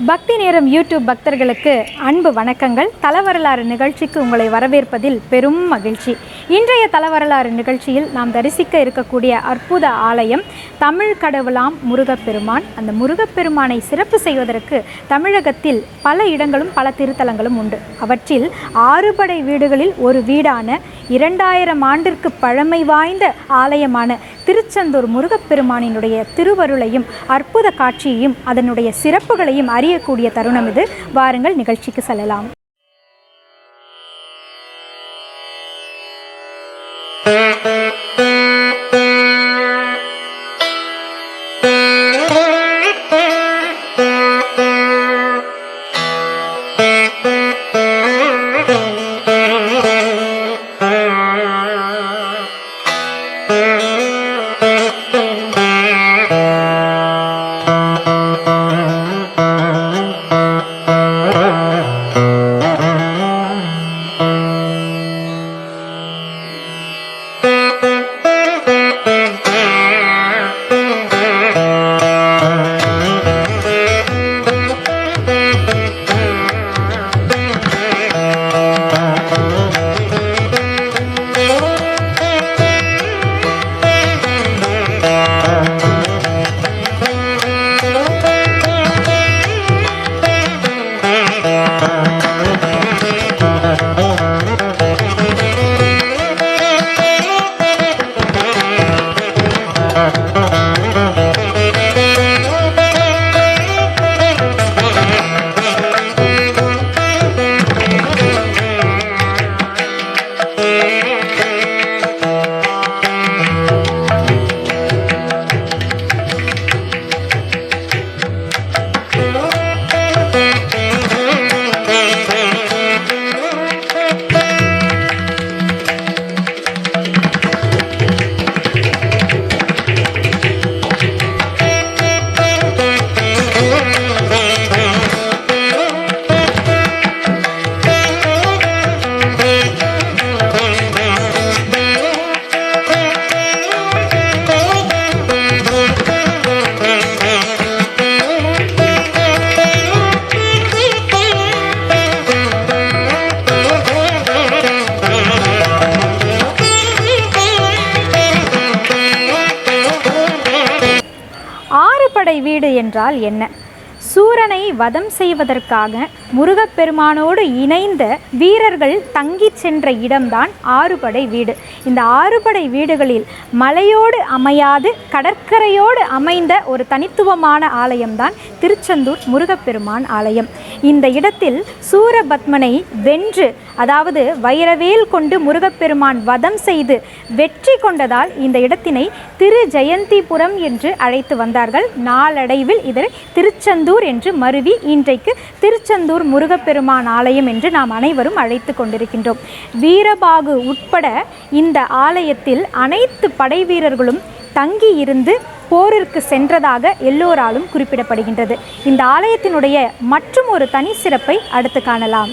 பக்தி நேரம் யூடியூப் பக்தர்களுக்கு அன்பு வணக்கங்கள். தலவரலாறு நிகழ்ச்சிக்கு உங்களை வரவேற்பதில் பெரும் மகிழ்ச்சி. இன்றைய தலவரலாறு நிகழ்ச்சியில் நாம் தரிசிக்க இருக்கக்கூடிய அற்புத ஆலயம் தமிழ் கடவுளாம் முருகப்பெருமான். அந்த முருகப்பெருமானை சிறப்பு செய்வதற்கு தமிழகத்தில் பல இடங்களும் பல திருத்தலங்களும் உண்டு. அவற்றில் ஆறுபடை வீடுகளில் ஒரு வீடான 2000 ஆண்டிற்கு பழமை வாய்ந்த ஆலயமான திருச்செந்தூர் முருகப்பெருமானினுடைய திருவருளையும் அற்புத காட்சியையும் அதனுடைய சிறப்புகளையும் அறியக்கூடிய தருணம் இது. வாருங்கள் நிகழ்ச்சிக்கு செல்லலாம். வீடு என்றால் என்ன? சூரனை வதம் செய்வதற்காக முருகப்பெருமானோடு இணைந்த வீரர்கள் தங்கி சென்ற இடம்தான் ஆறுபடை வீடு. இந்த ஆறுபடை வீடுகளில் மலையோடு அமையாது கடற்கரையோடு அமைந்த ஒரு தனித்துவமான ஆலயம்தான் திருச்செந்தூர் முருகப்பெருமான் ஆலயம். இந்த இடத்தில் சூரபத்மனை வென்று, அதாவது வைரவேல் கொண்டு முருகப்பெருமான் வதம் செய்து வெற்றி கொண்டதால் இந்த இடத்தினை திரு ஜெயந்திபுரம் என்று அழைத்து வந்தார்கள். நாளடைவில் இதை திருச்செந்தூர் என்று மருவி இன்றைக்கு திருச்செந்தூர் முருகப்பெருமான் ஆலயம் என்று நாம் அனைவரும் அழைத்து கொண்டிருக்கின்றோம். வீரபாகு உட்பட இந்த ஆலயத்தில் அனைத்து படை வீரர்களும் தங்கி இருந்து போரிற்கு சென்றதாக எல்லோராலும் குறிப்பிடப்படுகின்றது. இந்த ஆலயத்தினுடைய மற்றும் ஒரு தனி சிறப்பை அடுத்து காணலாம்.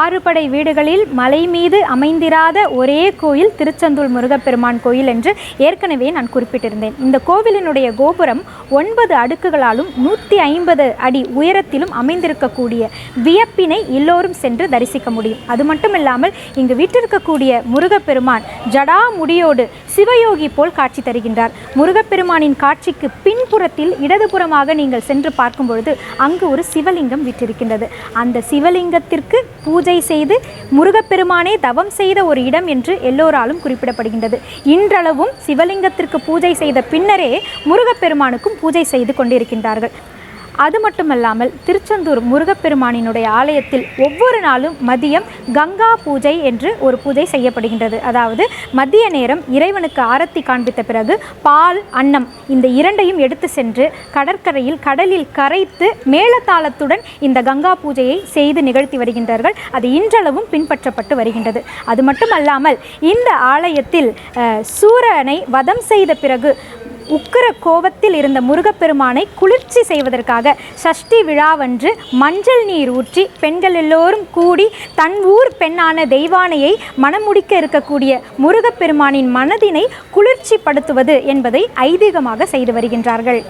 ஆறுபடை வீடுகளில் மலை மீது அமைந்திராத ஒரே கோயில் திருச்செந்தூர் முருகப்பெருமான் கோயில் என்று ஏற்கனவே நான் குறிப்பிட்டிருந்தேன். இந்த கோவிலினுடைய கோபுரம் 9 அடுக்குகளாலும் 150 அடி உயரத்திலும் அமைந்திருக்கக்கூடிய வியப்பினை எல்லோரும் சென்று தரிசிக்க முடியும். அது மட்டுமில்லாமல் இங்கு வீற்றிருக்கக்கூடிய முருகப்பெருமான் ஜடா முடியோடு சிவயோகி போல் காட்சி தருகின்றார். முருகப்பெருமானின் காட்சிக்கு பின்புறத்தில் இடதுபுறமாக நீங்கள் சென்று பார்க்கும் பொழுது அங்கு ஒரு சிவலிங்கம் வீற்றிருக்கின்றது. அந்த சிவலிங்கத்திற்கு பூஜை செய்து முருகப்பெருமானே தவம் செய்த ஒரு இடம் என்று எல்லோராலும் குறிப்பிடப்படுகின்றது. இன்றளவும் சிவலிங்கத்திற்கு பூஜை செய்த பின்னரே முருகப்பெருமானுக்கும் பூஜை செய்து கொண்டிருக்கின்றார்கள். அது மட்டுமல்லாமல் திருச்செந்தூர் முருகப்பெருமானினுடைய ஆலயத்தில் ஒவ்வொரு நாளும் மதியம் கங்கா பூஜை என்று ஒரு பூஜை செய்யப்படுகின்றது. அதாவது மதிய நேரம் இறைவனுக்கு ஆரத்தி காண்பித்த பிறகு பால், அன்னம் இந்த இரண்டையும் எடுத்து சென்று கடலில் கரைத்து மேளதாளத்துடன் இந்த கங்கா பூஜையை செய்து நிகழ்த்தி வருகின்றார்கள். அது இன்றளவும் பின்பற்றப்பட்டு வருகின்றது. அது மட்டுமல்லாமல் இந்த ஆலயத்தில் சூரனை வதம் செய்த பிறகு உக்கிர கோபத்தில் இருந்த முருகப்பெருமானை குளிர்ச்சி செய்வதற்காக சஷ்டி விழாவன்று மஞ்சள் நீர் ஊற்றி பெண்கள் எல்லோரும் கூடி தன் ஊர் பெண்ணான தெய்வானையை மணமுடிக்க இருக்கக்கூடிய முருகப்பெருமானின் மனதினை குளிர்ச்சி படுத்துவது என்பதை ஐதீகமாக செய்து வருகின்றார்கள்.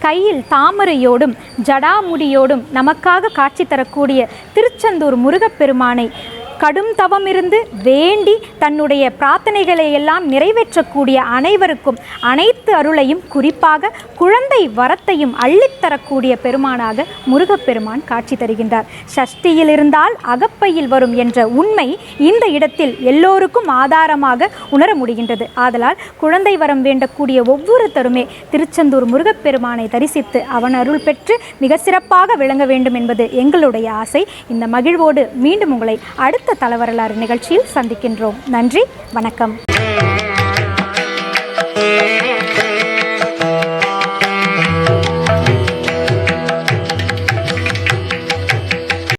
கையில் தாமரையோடும் ஜடாமுடியோடும் நமக்காக காட்சி தரக்கூடிய திருச்செந்தூர் முருகப்பெருமானை கடும் தவமிருந்து வேண்டி தன்னுடைய பிரார்த்தனைகளை எல்லாம் நிறைவேற்றக்கூடிய அனைவருக்கும் அனைத்து அருளையும், குறிப்பாக குழந்தை வரத்தையும் அள்ளித்தரக்கூடிய பெருமானாக முருகப்பெருமான் காட்சி தருகின்றார். சஷ்டியில் இருந்தால் அகப்பையில் வரும் என்ற உண்மை இந்த இடத்தில் எல்லோருக்கும் ஆதாரமாக உணர முடிகின்றது. ஆதலால் குழந்தை வரம் வேண்டக்கூடிய ஒவ்வொருத்தருமே திருச்செந்தூர் முருகப்பெருமானை தரிசித்து அவன் அருள் பெற்று மிக சிறப்பாக விளங்க வேண்டும் என்பது எங்களுடைய ஆசை. இந்த மகிழ்வோடு மீண்டும் உங்களை அடுத்த தலவரலாறு நிகழ்ச்சியில் சந்திக்கின்றோம். நன்றி, வணக்கம்.